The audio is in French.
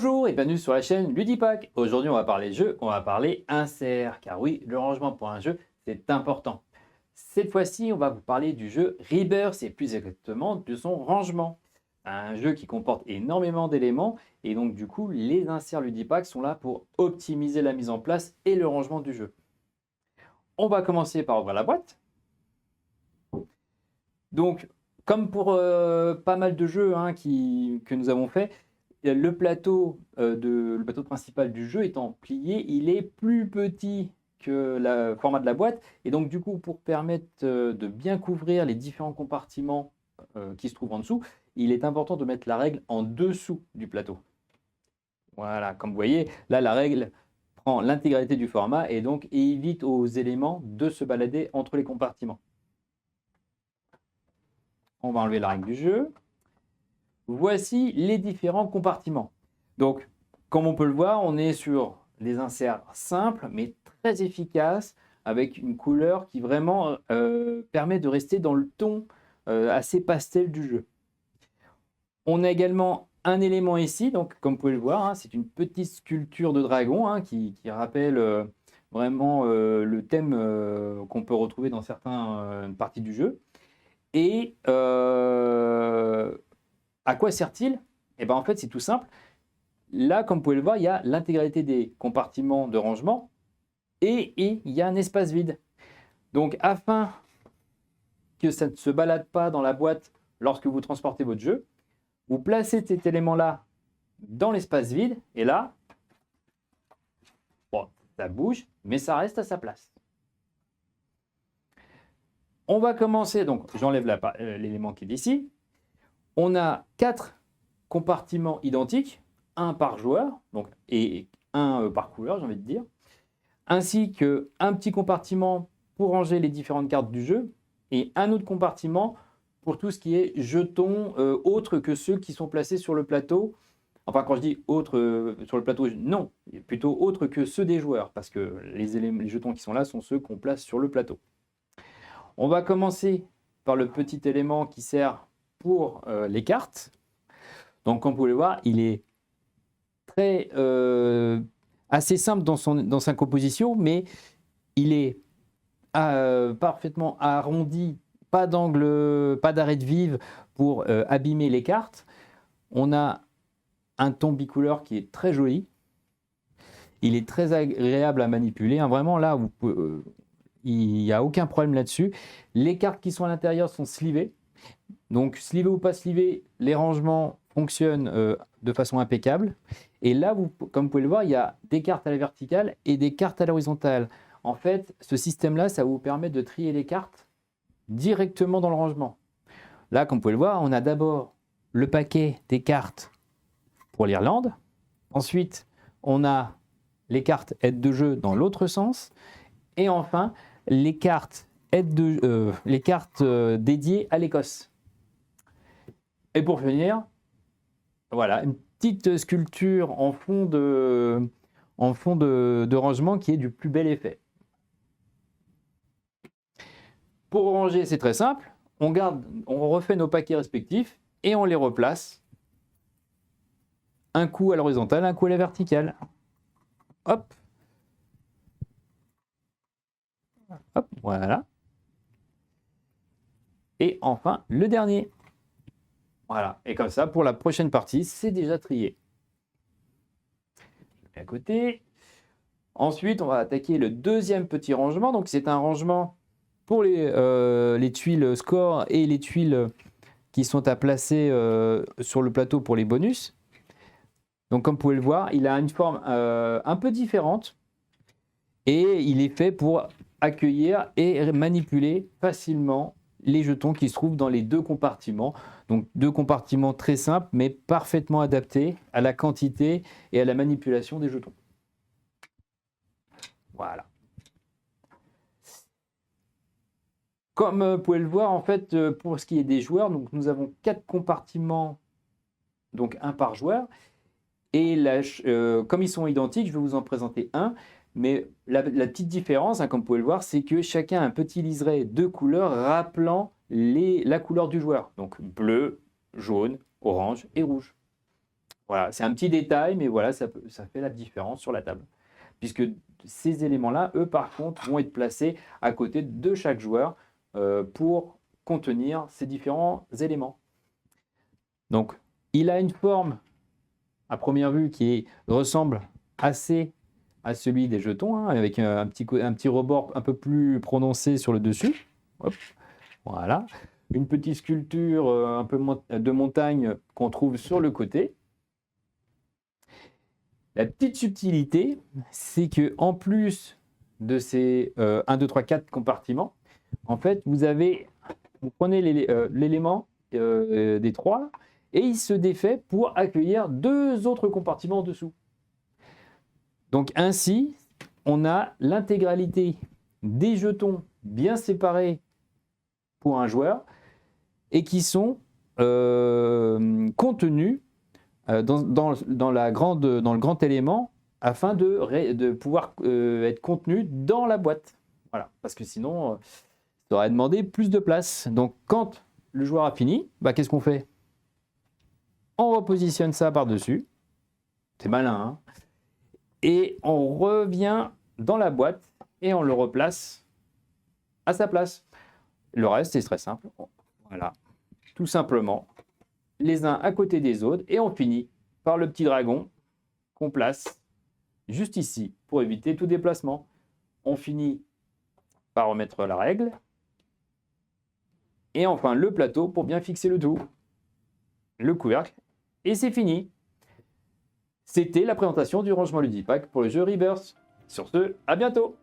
Bonjour et bienvenue sur la chaîne Ludipack. Aujourd'hui, on va parler jeu, on va parler insert, car oui, le rangement pour un jeu, c'est important. Cette fois-ci, on va vous parler du jeu Rebirth et plus exactement de son rangement. Un jeu qui comporte énormément d'éléments et donc du coup, les inserts Ludipack sont là pour optimiser la mise en place et le rangement du jeu. On va commencer par ouvrir la boîte. Donc, comme pour pas mal de jeux que nous avons fait, le plateau principal du jeu étant plié, il est plus petit que le format de la boîte. Et donc, du coup, pour permettre de bien couvrir les différents compartiments qui se trouvent en dessous, il est important de mettre la règle en dessous du plateau. Voilà, comme vous voyez, là, la règle prend l'intégralité du format et donc évite aux éléments de se balader entre les compartiments. On va enlever la règle du jeu. Voici les différents compartiments. Donc, comme on peut le voir, on est sur des inserts simples, mais très efficaces, avec une couleur qui vraiment permet de rester dans le ton assez pastel du jeu. On a également un élément ici, donc comme vous pouvez le voir, c'est une petite sculpture de dragon qui rappelle vraiment le thème qu'on peut retrouver dans certaines parties du jeu. Et à quoi sert-il? Eh bien, en fait, c'est tout simple. Là, comme vous pouvez le voir, il y a l'intégralité des compartiments de rangement et il y a un espace vide. Donc, afin que ça ne se balade pas dans la boîte lorsque vous transportez votre jeu, vous placez cet élément-là dans l'espace vide et là, bon, ça bouge, mais ça reste à sa place. On va commencer, donc j'enlève l'élément qui est ici. On a 4 compartiments identiques, un par joueur, donc, et un par couleur, j'ai envie de dire, ainsi qu'un petit compartiment pour ranger les différentes cartes du jeu, et un autre compartiment pour tout ce qui est jetons autres que ceux qui sont placés sur le plateau. Enfin, quand je dis autres sur le plateau, non, plutôt autres que ceux des joueurs, parce que les jetons qui sont là sont ceux qu'on place sur le plateau. On va commencer par le petit élément qui sert pour les cartes. Donc, comme vous pouvez le voir, il est assez simple dans sa composition, mais il est parfaitement arrondi, pas d'angle, pas d'arête vive pour abîmer les cartes. On a un ton bicouleur qui est très joli. Il est très agréable à manipuler. Vraiment, là, il n'y a aucun problème là-dessus. Les cartes qui sont à l'intérieur sont slivées. Donc, slivé ou pas slivé, les rangements fonctionnent de façon impeccable. Et là, comme vous pouvez le voir, il y a des cartes à la verticale et des cartes à l'horizontale. En fait, ce système-là, ça vous permet de trier les cartes directement dans le rangement. Là, comme vous pouvez le voir, on a d'abord le paquet des cartes pour l'Irlande. Ensuite, on a les cartes aides de jeu dans l'autre sens. Et enfin, les cartes dédiées à l'Écosse. Et pour finir, voilà, une petite sculpture en fond de rangement qui est du plus bel effet. Pour ranger, c'est très simple. On refait nos paquets respectifs et on les replace. Un coup à l'horizontale, un coup à la verticale. Hop. Hop, voilà. Et enfin, le dernier. Voilà, et comme ça, pour la prochaine partie, c'est déjà trié. Je mets à côté. Ensuite, on va attaquer le deuxième petit rangement. Donc, c'est un rangement pour les tuiles score et les tuiles qui sont à placer sur le plateau pour les bonus. Donc, comme vous pouvez le voir, il a une forme un peu différente et il est fait pour accueillir et manipuler facilement les jetons qui se trouvent dans les deux compartiments. Donc 2 compartiments très simples mais parfaitement adaptés à la quantité et à la manipulation des jetons. Voilà. Comme vous pouvez le voir, en fait, pour ce qui est des joueurs, donc nous avons 4 compartiments, donc un par joueur. Et là, comme ils sont identiques, je vais vous en présenter un. Mais la petite différence, comme vous pouvez le voir, c'est que chacun a un petit liseré de couleurs rappelant la couleur du joueur. Donc bleu, jaune, orange et rouge. Voilà, c'est un petit détail, mais voilà, ça fait la différence sur la table. Puisque ces éléments-là, eux, par contre, vont être placés à côté de chaque joueur pour contenir ces différents éléments. Donc, il a une forme, à première vue, qui ressemble assez à celui des jetons, hein, avec un petit rebord un peu plus prononcé sur le dessus. Hop, voilà. Une petite sculpture un peu de montagne qu'on trouve sur le côté. La petite subtilité, c'est que en plus de ces 1, 2, 3, 4 compartiments, en fait, vous prenez l'élément des 3 et il se défait pour accueillir 2 autres compartiments en dessous. Donc ainsi, on a l'intégralité des jetons bien séparés pour un joueur et qui sont contenus dans le grand élément afin de pouvoir être contenu dans la boîte. Voilà, parce que sinon, ça aurait demandé plus de place. Donc quand le joueur a fini, qu'est-ce qu'on fait? On repositionne ça par-dessus. C'est malin, hein? Et on revient dans la boîte et on le replace à sa place. Le reste, c'est très simple. Voilà, tout simplement, les uns à côté des autres, et on finit par le petit dragon qu'on place juste ici pour éviter tout déplacement. On finit par remettre la règle, et enfin le plateau pour bien fixer le tout, le couvercle, et c'est fini. C'était la présentation du rangement Ludipack pour le jeu Rebirth. Sur ce, à bientôt!